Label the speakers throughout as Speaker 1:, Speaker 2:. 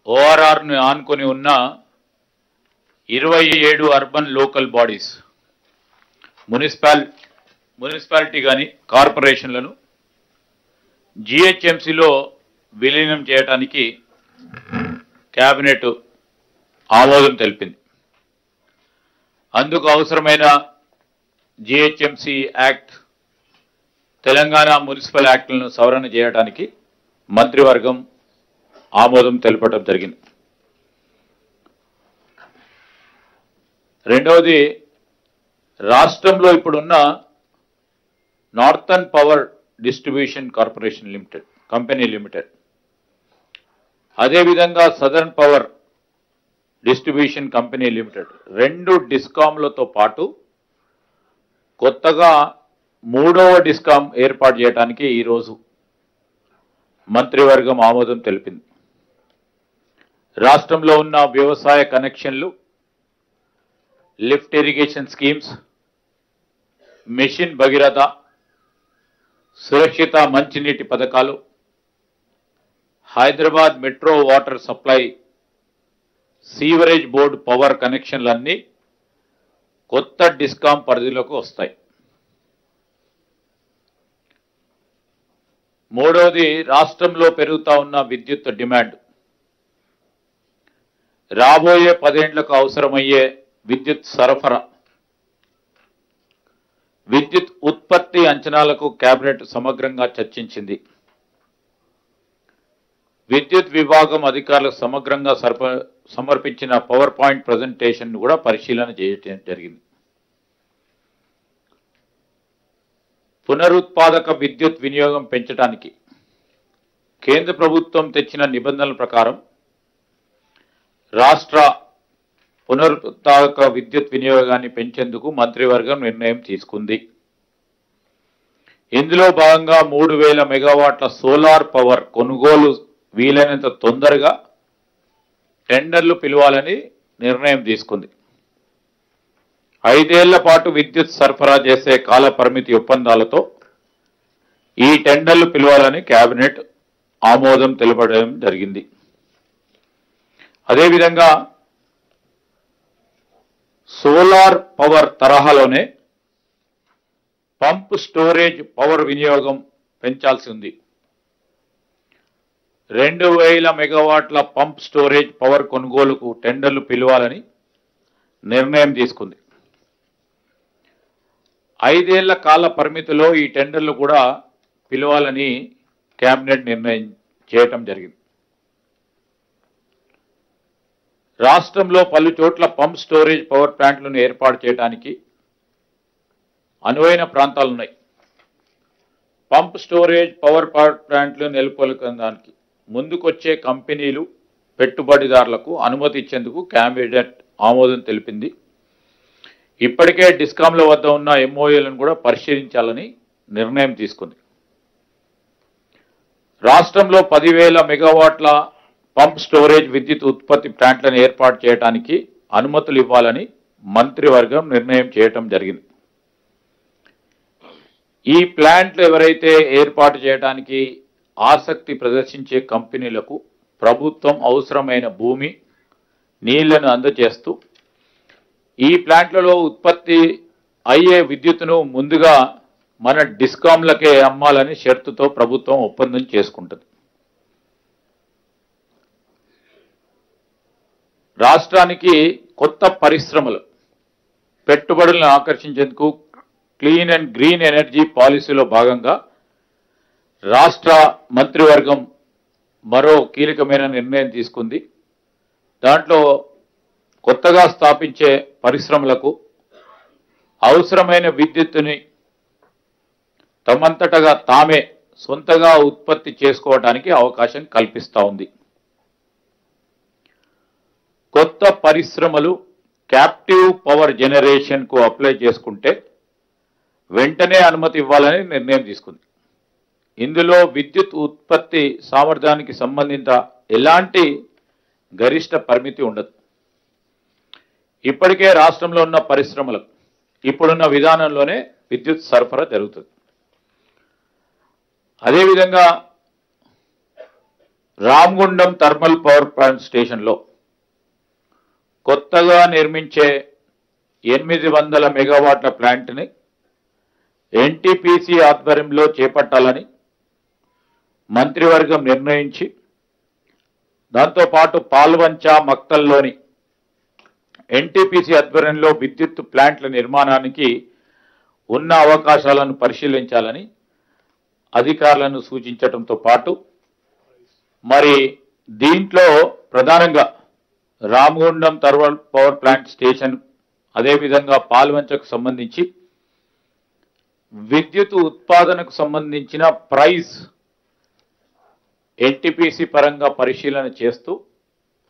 Speaker 1: ఓఆర్ఆర్ను ఆనుకొని ఉన్న 27 urban local bodies municipality కానీ కార్పొరేషన్లను జిహెచ్ఎంసీలో విలీనం చేయడానికి కేబినెట్ ఆమోదం తెలిపింది. అందుకు అవసరమైన జిహెచ్ఎంసీ యాక్ట్, తెలంగాణ మున్సిపల్ యాక్ట్లను సవరణ చేయడానికి మంత్రివర్గం ఆమోదం తెలపడం జరిగింది. రెండవది, రాష్ట్రంలో ఇప్పుడున్న northern power distribution corporation limited company limited, అదేవిధంగా southern power distribution company limited 2 డిస్కామ్లతో పాటు కొత్తగా 3వ డిస్కామ్ ఏర్పాటు చేయడానికి ఈరోజు మంత్రివర్గం ఆమోదం తెలిపింది. రాష్ట్రంలో ఉన్న వ్యవసాయ కనెక్షన్లు, lift irrigation schemes, mission Bhagiratha, సురక్షిత మంచినీటి పథకాలు, Hyderabad metro water supply, sewerage board power కనెక్షన్లన్నీ కొత్త డిస్కామ్ పరిధిలోకి వస్తాయి. మూడవది, రాష్ట్రంలో పెరుగుతా ఉన్న విద్యుత్ డిమాండ్, రాబోయే 10 ఏళ్లకు అవసరమయ్యే విద్యుత్ సరఫరా, విద్యుత్ ఉత్పత్తి అంచనాలకు కేబినెట్ సమగ్రంగా చర్చించింది. విద్యుత్ విభాగం అధికారులకు సమగ్రంగా సమర్పించిన పవర్ పాయింట్ ప్రజెంటేషన్ కూడా పరిశీలన చేయడం జరిగింది. పునరుత్పాదక విద్యుత్ వినియోగం పెంచడానికి కేంద్ర ప్రభుత్వం తెచ్చిన నిబంధనల ప్రకారం రాష్ట్ర పునరుత్పాదక విద్యుత్ వినియోగాన్ని పెంచేందుకు మంత్రివర్గం నిర్ణయం తీసుకుంది. ఇందులో భాగంగా 3000 మెగావాట్ల సోలార్ పవర్ కొనుగోలు వీలైనంత తొందరగా టెండర్లు పిలవాలని నిర్ణయం తీసుకుంది. 5 ఏళ్ల పాటు విద్యుత్ సరఫరా చేసే కాల పరిమితి ఒప్పందాలతో ఈ టెండర్లు పిలవాలని కేబినెట్ ఆమోదం తెలపడం జరిగింది. అదేవిధంగా సోలార్ పవర్ తరహాలోనే పంప్ స్టోరేజ్ పవర్ వినియోగం పెంచాల్సి ఉంది. 2000 మెగావాట్ల పంప్ స్టోరేజ్ పవర్ కొనుగోలుకు టెండర్లు పిలవాలని నిర్ణయం తీసుకుంది. 5 ఏళ్ల కాల పరిమితిలో ఈ టెండర్లు కూడా పిలవాలని కేబినెట్ నిర్ణయం చేయటం జరిగింది. రాష్ట్రంలో పలు చోట్ల పంప్ స్టోరేజ్ పవర్ ప్లాంట్లను ఏర్పాటు చేయడానికి అనువైన ప్రాంతాలున్నాయి. పంప్ స్టోరేజ్ పవర్ ప్లాంట్లు నెలకొల్పడానికి ముందుకొచ్చే కంపెనీలు, పెట్టుబడిదారులకు అనుమతి ఇచ్చేందుకు కేబినెట్ ఆమోదం తెలిపింది. ఇప్పటికే డిస్కామ్ల వద్ద ఉన్న ఎంఓఏలను కూడా పరిశీలించాలని నిర్ణయం తీసుకుంది. రాష్ట్రంలో 10,000 మెగావాట్ల పంప్ స్టోరేజ్ విద్యుత్ ఉత్పత్తి ప్లాంట్లను ఏర్పాటు చేయడానికి అనుమతులు ఇవ్వాలని మంత్రివర్గం నిర్ణయం చేయటం జరిగింది. ఈ ప్లాంట్లు ఎవరైతే ఏర్పాటు చేయడానికి ఆసక్తి ప్రదర్శించే కంపెనీలకు ప్రభుత్వం అవసరమైన భూమి, నీళ్లను అందజేస్తూ ఈ ప్లాంట్లలో ఉత్పత్తి అయ్యే విద్యుత్తును ముందుగా మన డిస్కామ్లకే అమ్మాలని షరతుతో ప్రభుత్వం ఒప్పందం చేసుకుంటుంది. రాష్ట్రానికి కొత్త పరిశ్రమలు, పెట్టుబడులను ఆకర్షించేందుకు క్లీన్ అండ్ గ్రీన్ ఎనర్జీ పాలసీలో భాగంగా రాష్ట్ర మంత్రివర్గం మరో కీలకమైన నిర్ణయం తీసుకుంది. దాంట్లో కొత్తగా స్థాపించే పరిశ్రమలకు అవసరమైన విద్యుత్తుని తమంతటగా తామే సొంతగా ఉత్పత్తి చేసుకోవడానికి అవకాశం కల్పిస్తూ ఉంది. కొత్త పరిశ్రమలు క్యాప్టివ్ పవర్ జనరేషన్కు అప్లై చేసుకుంటే వెంటనే అనుమతి ఇవ్వాలని నిర్ణయం తీసుకుంది. ఇందులో విద్యుత్ ఉత్పత్తి సామర్థ్యానికి సంబంధించిన ఎలాంటి గరిష్ట పరిమితి ఉండదు. ఇప్పటికే రాష్ట్రంలో ఉన్న పరిశ్రమలకు ఇప్పుడున్న విధానంలోనే విద్యుత్ సరఫరా జరుగుతుంది. అదేవిధంగా రామగుండం థర్మల్ పవర్ ప్లాంట్ స్టేషన్లో కొత్తగా నిర్మించే 800 మెగావాట్ల ప్లాంట్ని ఎన్టీపీసీ ఆధ్వర్యంలో చేపట్టాలని మంత్రివర్గం నిర్ణయించి దాంతోపాటు పాల్వంచ మక్తల్లోని ఎన్టీపీసీ ఆధ్వర్యంలో విద్యుత్ ప్లాంట్ల నిర్మాణానికి ఉన్న అవకాశాలను పరిశీలించాలని అధికారులను సూచించడంతో పాటు మరి దీంట్లో ప్రధానంగా Ramagundam thermal power plant station అదేవిధంగా పాల్వంచకు సంబంధించి విద్యుత్ ఉత్పాదనకు సంబంధించిన ప్రైస్ ఎన్టీపీసీ పరంగా పరిశీలన చేస్తూ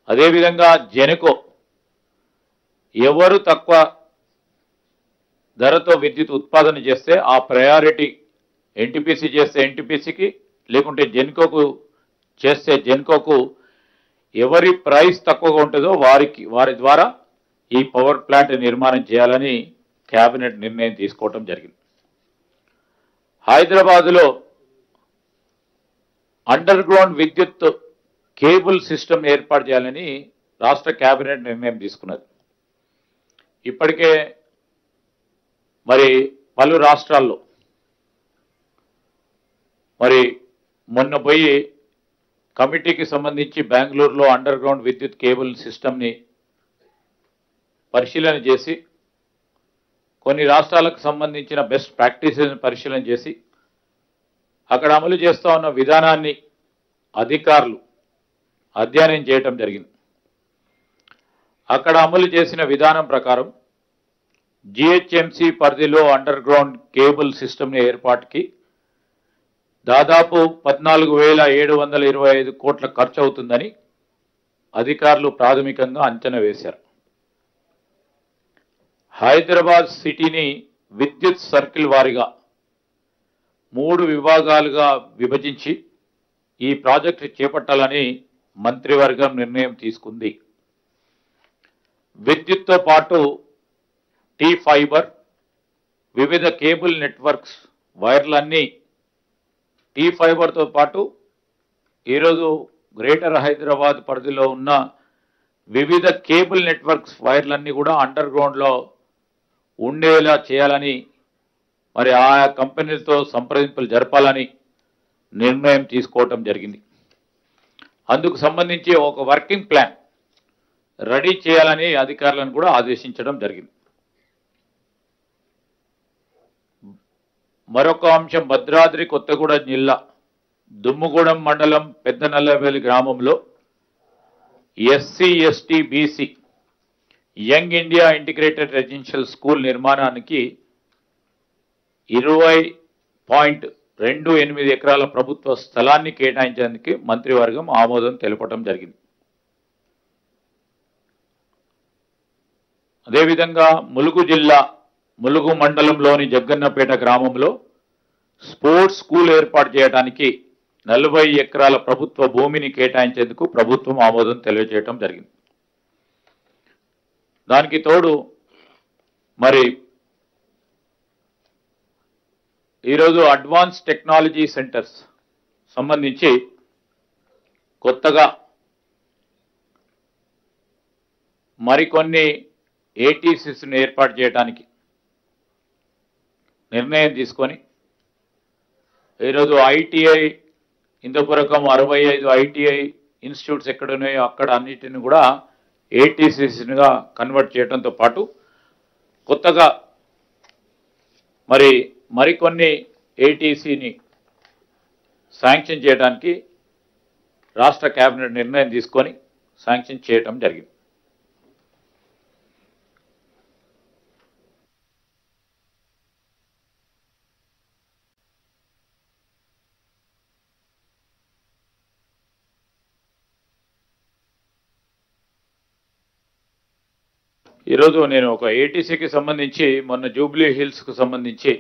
Speaker 1: అదేవిధంగా జెన్కో ఎవరు తక్కువ ధరతో విద్యుత్ ఉత్పాదన చేస్తే ఆ ప్రయారిటీ ఎన్టీపీసీ చేస్తే ఎన్టీపీసీకి లేకుంటే జెన్కోకు చేస్తే జెన్కోకు ఎవరి ప్రైస్ తక్కువగా ఉంటుందో వారి ద్వారా ఈ పవర్ ప్లాంట్ నిర్మాణం చేయాలని కేబినెట్ నిర్ణయం తీసుకోవడం జరిగింది. హైదరాబాదులో అండర్ గ్రౌండ్ విద్యుత్ కేబుల్ సిస్టమ్ ఏర్పాటు చేయాలని రాష్ట్ర కేబినెట్ నిర్ణయం తీసుకున్నది. ఇప్పటికే మరి పలు రాష్ట్రాల్లో మరి మొన్న పోయి కమిటీకి సంబంధించి బెంగళూరులో అండర్ గ్రౌండ్ విద్యుత్ కేబుల్ సిస్టమ్ని పరిశీలన చేసి కొన్ని రాష్ట్రాలకు సంబంధించిన బెస్ట్ ప్రాక్టీసెస్ని పరిశీలన చేసి అక్కడ అమలు చేస్తూ ఉన్న విధానాన్ని అధికారులు అధ్యయనం చేయటం జరిగింది. అక్కడ అమలు చేసిన విధానం ప్రకారం జిహెచ్ఎంసీ పరిధిలో అండర్ గ్రౌండ్ కేబుల్ సిస్టమ్ని ఏర్పాటుకి దాదాపు 14,725 కోట్ల ఖర్చు అవుతుందని అధికారులు ప్రాథమికంగా అంచనా వేశారు. హైదరాబాద్ సిటీని విద్యుత్ సర్కిల్ వారీగా 3 విభాగాలుగా విభజించి ఈ ప్రాజెక్టు చేపట్టాలని మంత్రివర్గం నిర్ణయం తీసుకుంది. విద్యుత్తో పాటు టీ ఫైబర్ వివిధ కేబుల్ నెట్వర్క్స్ వైర్లన్నీ టీ ఫైబర్తో పాటు ఈరోజు గ్రేటర్ హైదరాబాద్ పరిధిలో ఉన్న వివిధ కేబుల్ నెట్వర్క్స్ వైర్లన్నీ కూడా అండర్ గ్రౌండ్లో ఉండేలా చేయాలని మరి ఆయా కంపెనీలతో సంప్రదింపులు జరపాలని నిర్ణయం తీసుకోవటం జరిగింది. అందుకు సంబంధించి ఒక వర్కింగ్ ప్లాన్ రెడీ చేయాలని అధికారులను కూడా ఆదేశించడం జరిగింది. మరొక అంశం భద్రాద్రి కొత్తగూడెం జిల్లా దుమ్ముగూడెం మండలం పెద్దనల్లవేలి గ్రామంలో SC ST BC young India integrated residential school నిర్మాణానికి 20.28 ఎకరాల ప్రభుత్వ స్థలాన్ని కేటాయించేందుకు మంత్రివర్గం ఆమోదం తెలపడం జరిగింది. అదేవిధంగా ములుగు జిల్లా ములుగు మండలంలోని జగ్గన్నపేట గ్రామంలో స్పోర్ట్స్ స్కూల్ ఏర్పాటు చేయడానికి 40 ఎకరాల ప్రభుత్వ భూమిని కేటాయించేందుకు ప్రభుత్వం ఆమోదం తెలియజేయడం జరిగింది. దానికి తోడు మరి ఈరోజు అడ్వాన్స్ టెక్నాలజీ సెంటర్స్ సంబంధించి కొత్తగా మరికొన్ని ఏటీసీస్ని ఏర్పాటు చేయడానికి నిర్ణయం తీసుకొని ఈరోజు ఐటీఐ ఇందుపురకం 65 ఐటీఐ ఇన్స్టిట్యూట్స్ ఎక్కడున్నాయో అక్కడ అన్నిటిని కూడా ఏటీసీస్గా కన్వర్ట్ చేయడంతో పాటు కొత్తగా మరికొన్ని ఏటీసీని శాంక్షన్ చేయడానికి రాష్ట్ర కేబినెట్ నిర్ణయం తీసుకొని శాంక్షన్ చేయడం జరిగింది. ఈరోజు నేను ఒక ఏటీసీకి సంబంధించి మొన్న జూబ్లీ హిల్స్కు సంబంధించి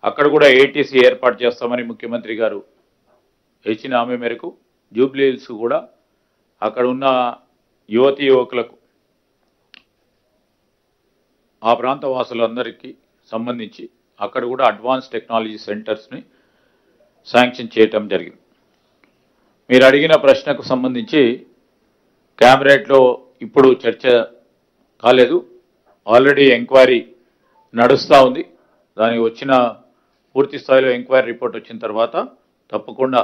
Speaker 1: అక్కడ కూడా ఏటీసీ ఏర్పాటు చేస్తామని ముఖ్యమంత్రి గారు ఇచ్చిన హామీ మేరకు జూబ్లీ హిల్స్ కూడా అక్కడ ఉన్న యువతీ యువకులకు ఆ ప్రాంత వాసులందరికీ సంబంధించి అక్కడ కూడా అడ్వాన్స్ టెక్నాలజీ సెంటర్స్ని శాంక్షన్ చేయటం జరిగింది. మీరు అడిగిన ప్రశ్నకు సంబంధించి క్యాబినెట్లో ఇప్పుడు చర్చ కాలేదు. ఆల్రెడీ ఎంక్వైరీ నడుస్తూ ఉంది. దానికి వచ్చిన పూర్తి స్థాయిలో ఎంక్వైరీ రిపోర్ట్ వచ్చిన తర్వాత తప్పకుండా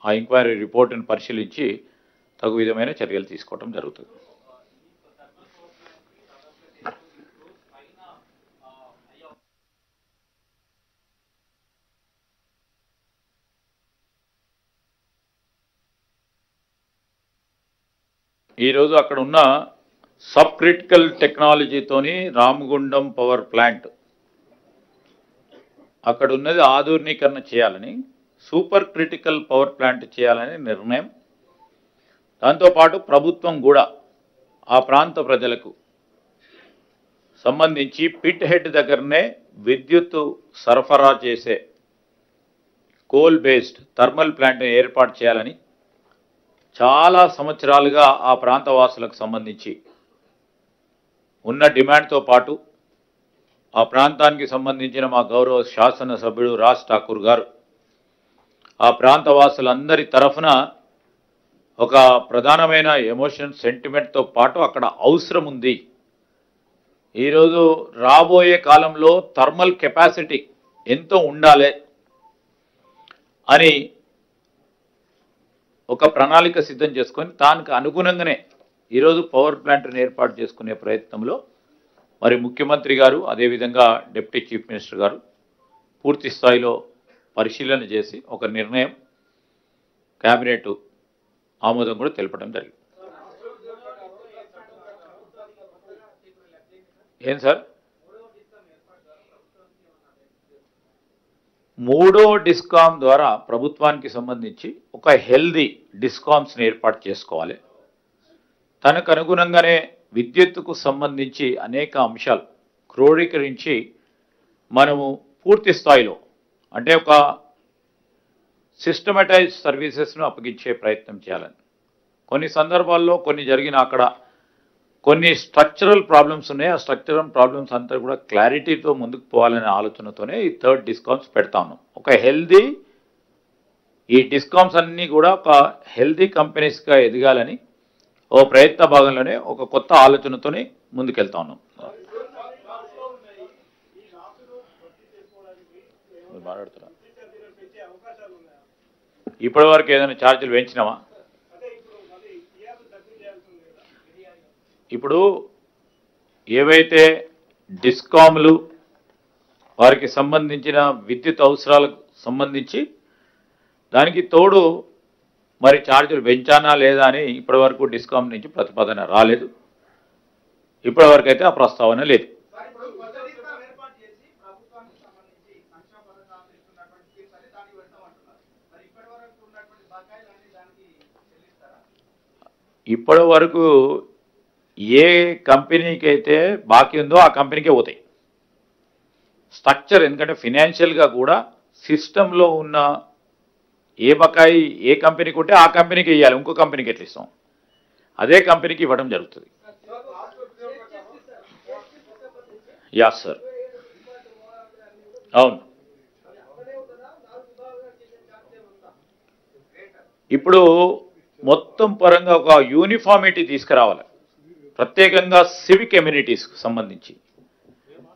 Speaker 1: ఆ ఎంక్వైరీ రిపోర్టును పరిశీలించి తగు విధమైన చర్యలు తీసుకోవడం జరుగుతుంది. ఈరోజు అక్కడ ఉన్న సబ్ క్రిటికల్ టెక్నాలజీతోని రామగుండం పవర్ ప్లాంట్ అక్కడ ఉన్నది ఆధునీకరణ చేయాలని, సూపర్ క్రిటికల్ పవర్ ప్లాంట్ చేయాలని నిర్ణయం. దాంతోపాటు ప్రభుత్వం కూడా ఆ ప్రాంత ప్రజలకు సంబంధించి పిట్ హెడ్ దగ్గరనే విద్యుత్తు సరఫరా చేసే కోల్ బేస్డ్ థర్మల్ ప్లాంట్ని ఏర్పాటు చేయాలని చాలా సంవత్సరాలుగా ఆ ప్రాంతవాసులకు సంబంధించి ఉన్న డిమాండ్తో పాటు ఆ ప్రాంతానికి సంబంధించిన మా గౌరవ శాసనసభ్యుడు రాజ్ ఠాకూర్ గారు ఆ ప్రాంతవాసులందరి తరఫున ఒక ప్రధానమైన ఎమోషన్ సెంటిమెంట్తో పాటు అక్కడ అవసరం ఉంది. ఈరోజు రాబోయే కాలంలో థర్మల్ కెపాసిటీ ఎంతో ఉండాలి అని ఒక ప్రణాళిక సిద్ధం చేసుకొని దానికి అనుగుణంగానే ఈరోజు పవర్ ప్లాంట్ని ఏర్పాటు చేసుకునే ప్రయత్నంలో మరి ముఖ్యమంత్రి గారు అదేవిధంగా డిప్యూటీ చీఫ్ మినిస్టర్ గారు పూర్తి స్థాయిలో పరిశీలన చేసి ఒక నిర్ణయం క్యాబినెట్ ఆమోదం కూడా తెలపడం జరిగింది. ఏం సార్? మూడో డిస్కామ్ ద్వారా ప్రభుత్వానికి సంబంధించి ఒక హెల్దీ డిస్కామ్స్ని ఏర్పాటు చేసుకోవాలి. తనకు అనుగుణంగానే విద్యుత్తుకు సంబంధించి అనేక అంశాలు క్రోడీకరించి మనము పూర్తి స్థాయిలో అంటే ఒక సిస్టమటైజ్ సర్వీసెస్ను అప్పగించే ప్రయత్నం చేయాలని. కొన్ని సందర్భాల్లో కొన్ని జరిగిన అక్కడ కొన్ని స్ట్రక్చరల్ ప్రాబ్లమ్స్ ఉన్నాయి. ఆ స్ట్రక్చరల్ ప్రాబ్లమ్స్ అంతా కూడా క్లారిటీతో ముందుకు పోవాలనే ఆలోచనతోనే ఈ థర్డ్ డిస్కామ్స్ పెడతా ఉన్నాం. ఒక హెల్దీ ఈ డిస్కామ్స్ అన్నీ కూడా ఒక హెల్దీ కంపెనీస్గా ఎదగాలని ఓ ప్రయత్న భాగంలోనే ఒక కొత్త ఆలోచనతోనే ముందుకెళ్తా ఉన్నాం. మాట్లాడుతున్నా ఇప్పటి వరకు ఏదైనా ఛార్జీలు పెంచినామా? ఇప్పుడు ఏవైతే డిస్కామ్లు వారికి సంబంధించిన విద్యుత్ అవసరాలకు సంబంధించి దానికి తోడు మరి ఛార్జీలు పెంచానా లేదా అని ఇప్పటివరకు డిస్కామ్ నుంచి ప్రతిపాదన రాలేదు. ఇప్పటివరకు అయితే ఆ ప్రస్తావన లేదు. ఇప్పటి వరకు ఏ కంపెనీకి అయితే బాకీ ఉందో ఆ కంపెనీకే పోతాయి. స్ట్రక్చర్ ఎందుకంటే ఫినాన్షియల్గా కూడా సిస్టంలో ఉన్న ఏ బకాయి ఏ కంపెనీకి ఉంటే ఆ కంపెనీకి ఇవ్వాలి, ఇంకో కంపెనీకి ఎట్లా ఇస్తాం అదే కంపెనీకి ఇవ్వడం జరుగుతుంది. యా సార్, అవును. ఇప్పుడు మొత్తం పరంగా ఒక యూనిఫార్మిటీ తీసుకురావాలి, ప్రత్యేకంగా సివిక్ ఎమ్యూనిటీస్కి సంబంధించి,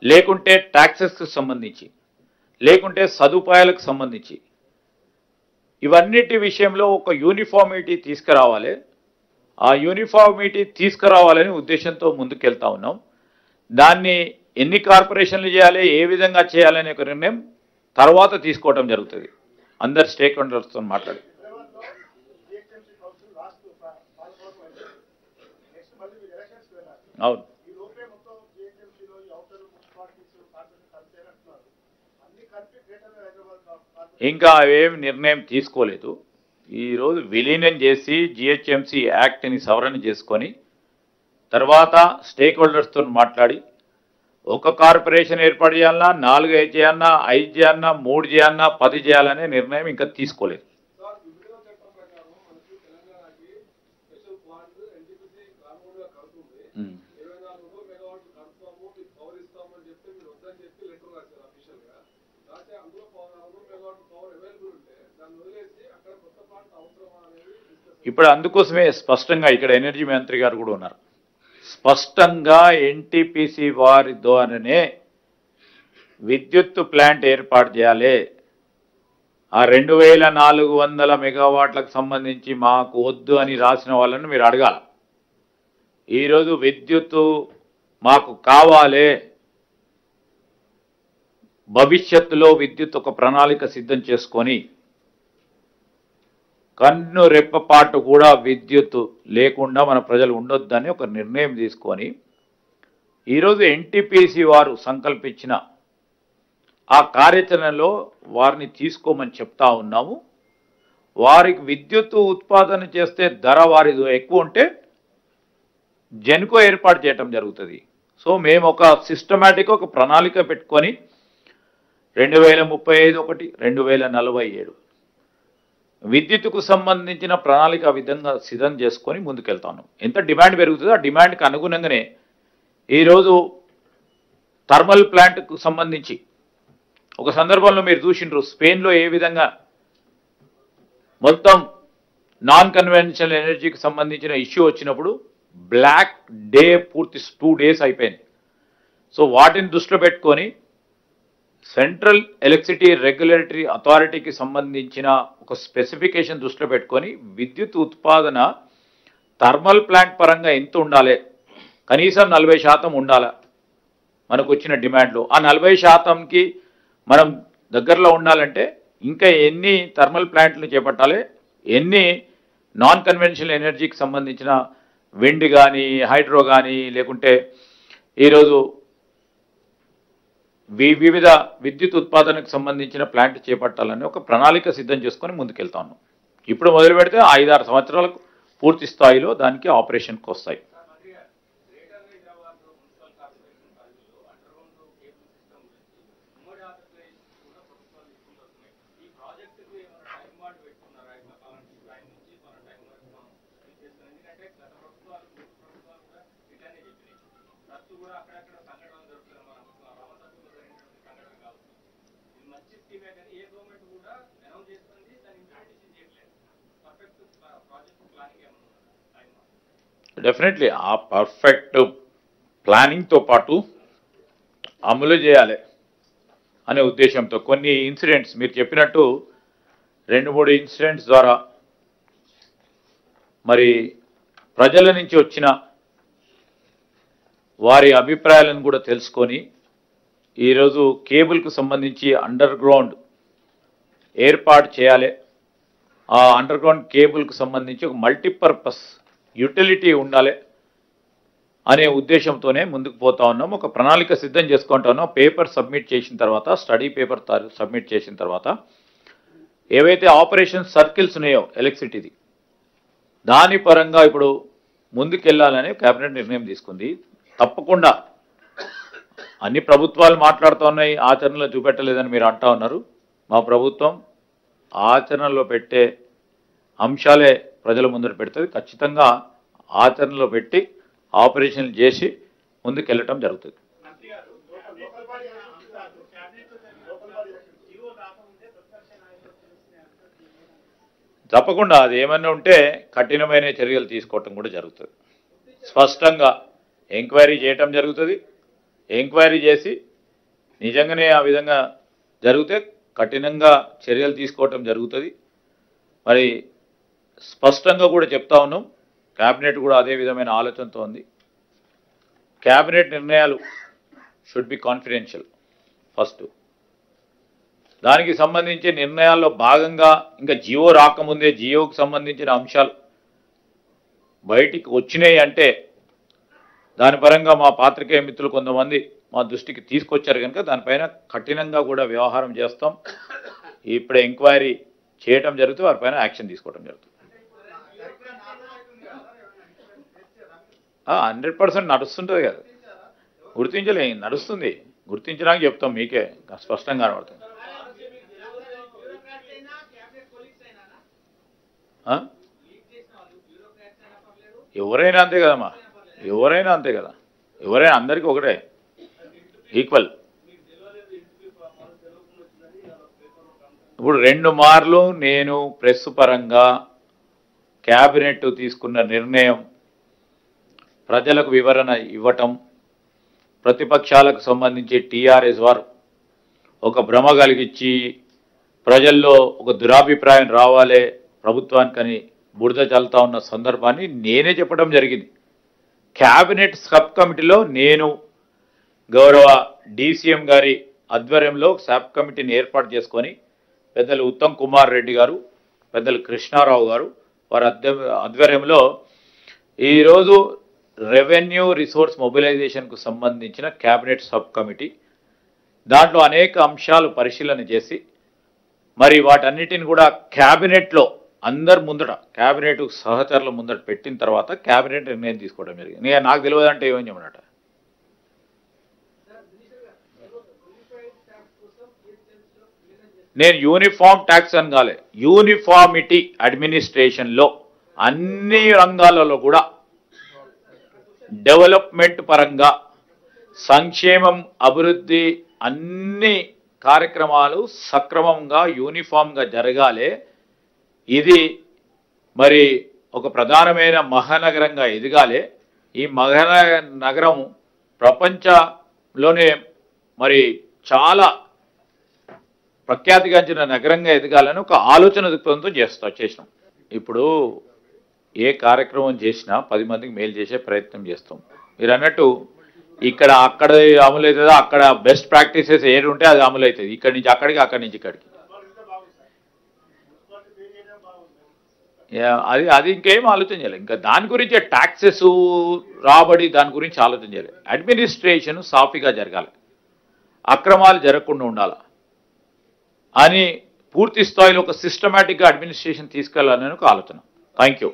Speaker 1: లేకుంటే ట్యాక్సెస్కి సంబంధించి, లేకుంటే సదుపాయాలకు సంబంధించి ఇవన్నిటి విషయంలో ఒక యూనిఫార్మిటీ తీసుకురావాలి. ఆ యూనిఫార్మిటీ తీసుకురావాలని ఉద్దేశంతో ముందుకెళ్తా ఉన్నాం. దాన్ని ఎన్ని కార్పొరేషన్లు చేయాలి, ఏ విధంగా చేయాలనే ఒక నిర్ణయం తర్వాత తీసుకోవడం జరుగుతుంది అందరు స్టేక్ హోల్డర్స్తో మాట్లాడి. అవును, ఇంకా అవేమి నిర్ణయం తీసుకోలేదు. ఈరోజు విలీనం చేసి జిహెచ్ఎంసీ యాక్ట్ని సవరణ చేసుకొని తర్వాత స్టేక్ హోల్డర్స్తో మాట్లాడి ఒక కార్పొరేషన్ ఏర్పాటు చేయాలన్నా, 4 చేయాలన్నా, 5 చేయాలన్నా, 3 చేయాలన్నా, 10 చేయాలనే నిర్ణయం ఇంకా తీసుకోలేదు. ఇప్పుడు అందుకోసమే స్పష్టంగా ఇక్కడ ఎనర్జీ మంత్రి గారు కూడా ఉన్నారు. స్పష్టంగా ఎన్టీపీసీ వారి ద్వారానే విద్యుత్ ప్లాంట్ ఏర్పాటు చేయాలి. ఆ 2400 మెగావాట్లకు సంబంధించి మాకు వద్దు అని రాసిన వాళ్ళని మీరు అడగాల. ఈరోజు విద్యుత్తు మాకు కావాలి, భవిష్యత్తులో విద్యుత్ ఒక ప్రణాళిక సిద్ధం చేసుకొని కన్ను రెప్పపాటు కూడా విద్యుత్ లేకుండా మన ప్రజలు ఉండొద్దని ఒక నిర్ణయం తీసుకొని ఈరోజు ఎన్టీపీసీ వారు సంకల్పించిన ఆ కార్యాచరణలో వారిని తీసుకోమని చెప్తా ఉన్నాము. వారికి విద్యుత్ ఉత్పాదన చేస్తే ధర వారిది ఎక్కువ ఉంటే జెన్కో ఏర్పాటు చేయటం జరుగుతుంది. సో మేము ఒక సిస్టమేటిక్ ఒక ప్రణాళిక పెట్టుకొని 2035 ఒకటి 2047 విద్యుత్తుకు సంబంధించిన ప్రణాళిక విధంగా సిద్ధం చేసుకొని ముందుకెళ్తాను. ఎంత డిమాండ్ పెరుగుతుందో ఆ డిమాండ్కి అనుగుణంగానే ఈరోజు థర్మల్ ప్లాంట్కు సంబంధించి ఒక సందర్భంలో మీరు చూసిండ్రు, స్పెయిన్లో ఏ విధంగా మొత్తం నాన్ కన్వెన్షనల్ ఎనర్జీకి సంబంధించిన ఇష్యూ వచ్చినప్పుడు బ్లాక్ డే పూర్తి 2 days అయిపోయింది. సో వాటిని దృష్టిలో పెట్టుకొని సెంట్రల్ ఎలక్ట్రిసిటీ రెగ్యులేటరీ అథారిటీకి సంబంధించిన ఒక స్పెసిఫికేషన్ దృష్టిలో పెట్టుకొని విద్యుత్ ఉత్పాదన థర్మల్ ప్లాంట్ పరంగా ఎంత ఉండాలి, కనీసం 40% ఉండాలి మనకు వచ్చిన డిమాండ్లో. ఆ 40%కి మనం దగ్గరలో ఉండాలంటే ఇంకా ఎన్ని థర్మల్ ప్లాంట్లు చేపట్టాలి, ఎన్ని నాన్ కన్వెన్షనల్ ఎనర్జీకి సంబంధించిన విండ్ కానీ హైడ్రో కానీ లేకుంటే ఈరోజు వివిధ విద్యుత్ ఉత్పాదనకు సంబంధించిన ప్లాంట్ చేపట్టాలని ఒక ప్రణాళిక సిద్ధం చేసుకొని ముందుకెళ్తాను. ఇప్పుడు మొదలు పెడితే 5-6 సంవత్సరాలకు పూర్తి స్థాయిలో దానికి ఆపరేషన్కి వస్తాయి. డెఫినెట్లీ ఆ పర్ఫెక్ట్ ప్లానింగ్తో పాటు అమలు చేయాలి అనే ఉద్దేశంతో కొన్ని ఇన్సిడెంట్స్ మీరు చెప్పినట్టు 2-3 ఇన్సిడెంట్స్ ద్వారా మరి ప్రజల నుంచి వచ్చిన వారి అభిప్రాయాలను కూడా తెలుసుకొని ఈరోజు కేబుల్కు సంబంధించి అండర్ గ్రౌండ్ ఏర్పాటు చేయాలి. ఆ అండర్ గ్రౌండ్ కేబుల్కు సంబంధించి ఒక మల్టీపర్పస్ యూటిలిటీ ఉండాలి అనే ఉద్దేశంతోనే ముందుకు పోతా ఉన్నాం. ఒక ప్రణాళిక సిద్ధం చేసుకుంటా ఉన్నాం. పేపర్ సబ్మిట్ చేసిన తర్వాత, స్టడీ పేపర్ సబ్మిట్ చేసిన తర్వాత ఏవైతే ఆపరేషన్ సర్కిల్స్ ఉన్నాయో ఎలక్ట్రిసిటీది దాని పరంగా ఇప్పుడు ముందుకెళ్లాలని కేబినెట్ నిర్ణయం తీసుకుంది. తప్పకుండా అన్ని ప్రభుత్వాలు మాట్లాడుతూ ఉన్నాయి, ఆచరణలో చూపెట్టలేదని మీరు అంటా ఉన్నారు. మా ప్రభుత్వం ఆచరణలో పెట్టే అంశాలే ప్రజల ముందర పెడుతుంది. ఖచ్చితంగా ఆచరణలో పెట్టి ఆపరేషన్లు చేసి ముందుకెళ్ళటం జరుగుతుంది. తప్పకుండా అది ఏమన్నా ఉంటే కఠినమైన చర్యలు తీసుకోవటం కూడా జరుగుతుంది. స్పష్టంగా ఎంక్వైరీ చేయటం జరుగుతుంది. ఎంక్వైరీ చేసి నిజంగానే ఆ విధంగా జరిగితే కఠినంగా చర్యలు తీసుకోవటం జరుగుతుంది. మరి స్పష్టంగా కూడా చెప్తా ఉన్నాం, క్యాబినెట్ కూడా అదే విధమైన ఆలోచనతో ఉంది. క్యాబినెట్ నిర్ణయాలు షుడ్ బి కాన్ఫిడెన్షియల్ ఫస్ట్. దానికి సంబంధించి నిర్ణయాల్లో భాగంగా ఇంకా జియో రాకముందే జియోకు సంబంధించిన అంశాలు బయటికి వచ్చినాయి అంటే దాని పరంగా మా పాత్రికేయ మిత్రులు కొంతమంది మా దృష్టికి తీసుకొచ్చారు కనుక దానిపైన కఠినంగా కూడా వ్యవహారం చేస్తాం. ఇప్పుడే ఎంక్వైరీ చేయటం జరుగుతుంది, వారిపైన యాక్షన్ తీసుకోవడం జరుగుతుంది. 100% నడుస్తుంటుంది కదా, గుర్తించలే నడుస్తుంది. గుర్తించడానికి చెప్తాం, మీకే స్పష్టంగా కనబడుతుంది. ఎవరైనా అంతే కదమ్మా, ఎవరైనా అంతే కదా, ఎవరైనా అందరికీ ఒకటే ఈక్వల్. ఇప్పుడు 2 మార్లు నేను ప్రెస్ పరంగా క్యాబినెట్ తీసుకున్న నిర్ణయం ప్రజలకు వివరణ ఇవ్వటం, ప్రతిపక్షాలకు సంబంధించి టీఆర్ఎస్ వారు ఒక భ్రమ కలిగించి ప్రజల్లో ఒక దురాభిప్రాయం రావాలే ప్రభుత్వానికని బురద చల్లుతా ఉన్న సందర్భాన్ని నేనే చెప్పడం జరిగింది. క్యాబినెట్ సబ్ కమిటీలో నేను గౌరవ డీసీఎం గారి ఆధ్వర్యంలో సబ్ కమిటీని ఏర్పాటు చేసుకొని పెద్దలు ఉత్తమ్ కుమార్ రెడ్డి గారు, పెద్దలు కృష్ణారావు గారు వారి ఆధ్వర్యంలో ఈరోజు రెవెన్యూ రిసోర్స్ మొబిలైజేషన్కు సంబంధించిన క్యాబినెట్ సబ్ కమిటీ దాంట్లో అనేక అంశాలు పరిశీలన చేసి మరి వాటన్నిటిని కూడా క్యాబినెట్లో అందరు ముందట క్యాబినెట్ సహచరుల ముందట పెట్టిన తర్వాత క్యాబినెట్ నిర్ణయం తీసుకోవడం జరిగింది. నాకు తెలియదంటే ఏమని చెప్పనట. నేను యూనిఫామ్ ట్యాక్స్ అని కాలే, యూనిఫామిటీ అడ్మినిస్ట్రేషన్లో అన్ని రంగాలలో కూడా డెవలప్మెంట్ పరంగా సంక్షేమం, అభివృద్ధి అన్ని కార్యక్రమాలు సక్రమంగా యూనిఫామ్గా జరగాలి. ఇది మరి ఒక ప్రధానమైన మహానగరంగా ఎదగాలి. ఈ మహానగరం ప్రపంచంలోనే మరి చాలా ప్రఖ్యాతిగాంచిన నగరంగా ఎదగాలని ఒక ఆలోచన దృక్పథంతో చేసినాం. ఇప్పుడు ఏ కార్యక్రమం చేసినా 10 మందికి మేలు చేసే ప్రయత్నం చేస్తాం. మీరు అన్నట్టు ఇక్కడ అక్కడ అమలు అవుతుందో అక్కడ బెస్ట్ ప్రాక్టీసెస్ ఏది ఉంటే అది అమలు అవుతుంది. ఇక్కడి నుంచి అక్కడికి, అక్కడి నుంచి ఇక్కడికి. అది ఇంకేం ఆలోచన చేయాలి. ఇంకా దాని గురించే ట్యాక్సెస్ రాబడి దాని గురించి ఆలోచన చేయాలి. అడ్మినిస్ట్రేషన్ సాఫీగా జరగాలి, అక్రమాలు జరగకుండా ఉండాలి అని పూర్తి స్థాయిలో ఒక సిస్టమేటిక్గా అడ్మినిస్ట్రేషన్ తీసుకెళ్లాలని ఒక ఆలోచన. Thank you.